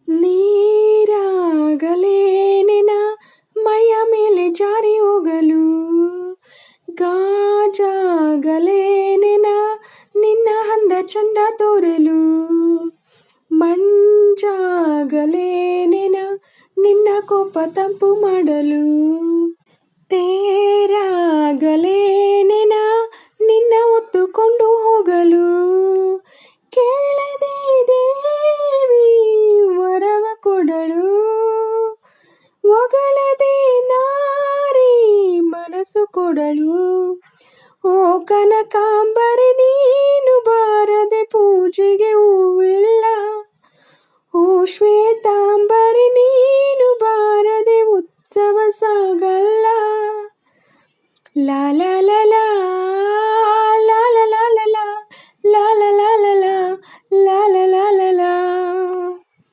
ನೀರಾಗಲೇನಿನ ಮೈಯ ಮೇಲೆ ಜಾರಿ ಹೋಗಲು, ಗಾಜಾಗಲೇನಿನ ನಿನ್ನ ಅಂದ ಚಂದ ತೋರಲು, ಮಂಜಾಗಲೇನಿನ ನಿನ್ನ ಕೋಪ ತಂಪು ಮಾಡಲು, ತೇರಾಗಲೇನಿನ ನಿನ್ನ ಹೊತ್ತುಕೊಂಡು ಹೋಗಲು, ಕೇಳದೆ ದೇವಿ ವರವ ಕೊಡಳು, ಹೊಗಳದೆ ನಾರಿ ಮನಸ್ಸು ಕೊಡಳು. ಓ ಕನಕಾಂಬರಿ ನೀನು ಬಾರದೆ ಪೂಜೆಗೆ ಹೂವಿಲ್ಲ, ಓ ಶ್ವೇತಾಂಬರಿ ನೀನು ಬಾರದೆ ಉತ್ಸವ ಸಾಗಲ್ಲ. ಲಾ ಲಾ ಲಾ